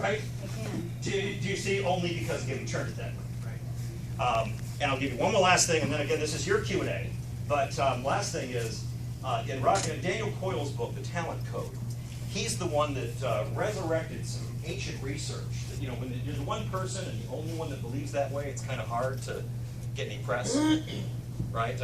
right? Do you see? Only because again, we turned it that way, right? And I'll give you one more last thing, and then again, this is your Q&A. But last thing is, in Daniel Coyle's book, The Talent Code, he's the one that resurrected some ancient research. That, when you're the one person and the only one that believes that way, it's kind of hard to get any press, right?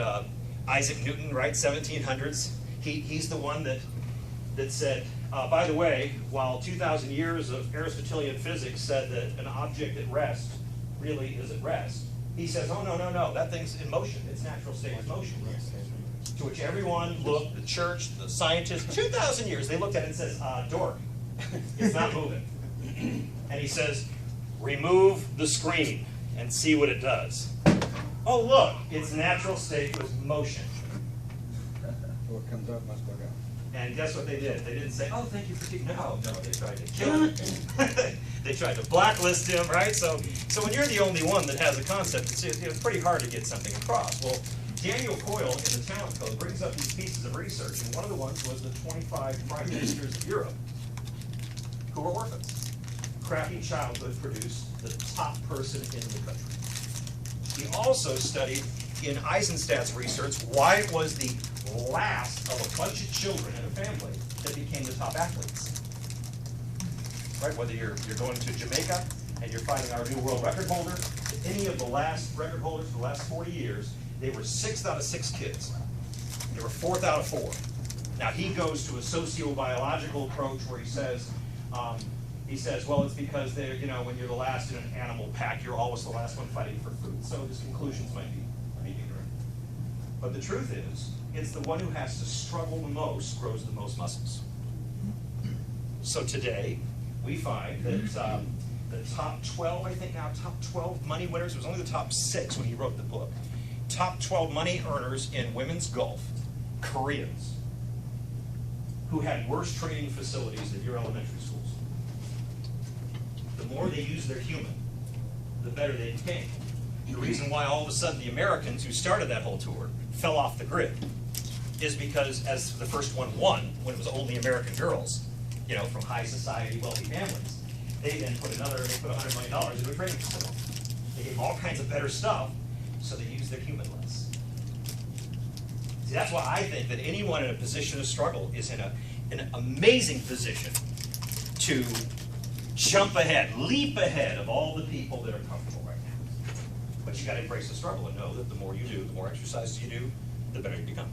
Isaac Newton, right, 1700s. He's the one that said, by the way, while 2,000 years of Aristotelian physics said that an object at rest really is at rest, he says, oh, no, that thing's in motion. Its natural state is motion. To which everyone looked, the church, the scientists, 2,000 years, they looked at it and says, dork, it's not moving. And he says, remove the screen and see what it does. Oh, look, its natural state was motion. What comes up must go down. And guess what they did? They didn't say, oh, thank you for teaching. No, they tried to kill him. They tried to blacklist him, right? So when you're the only one that has a concept, it's pretty hard to get something across. Well, Daniel Coyle in the Talent Code brings up these pieces of research, and one of the ones was the 25 prime ministers of Europe who were orphans. Crappy childhood produced the top person in the country. He also studied in Eisenstadt's research why it was the last of a bunch of children in a family that became the top athletes. Right? Whether you're going to Jamaica and you're finding our new world record holder, any of the last record holders for the last 40 years, they were 6th out of 6 kids. They were 4th out of 4. Now he goes to a socio-biological approach where he says, well, it's because they're, when you're the last in an animal pack, you're always the last one fighting for food. So his conclusions might be ignorant. But the truth is, it's the one who has to struggle the most grows the most muscles. So today, we find that the top 12, I think now, top 12 money winners, it was only the top 6 when he wrote the book. Top 12 money earners in women's golf, Koreans, who had worse training facilities than your elementary schools. The more they used their human, the better they became. The reason why all of a sudden the Americans who started that whole tour fell off the grid is because as the first one won, when it was only American girls, from high society, wealthy families, they then put $100 million into a training facility. They gave all kinds of better stuff, so they used their human less. See, that's why I think that anyone in a position of struggle is in an amazing position to jump ahead, leap ahead of all the people that are comfortable right now. But you got to embrace the struggle and know that the more you do, the more exercises you do, the better you become.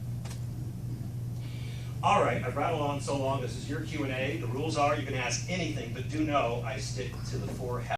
All right, I've rattled on so long. This is your Q&A. The rules are you can ask anything, but do know I stick to the 4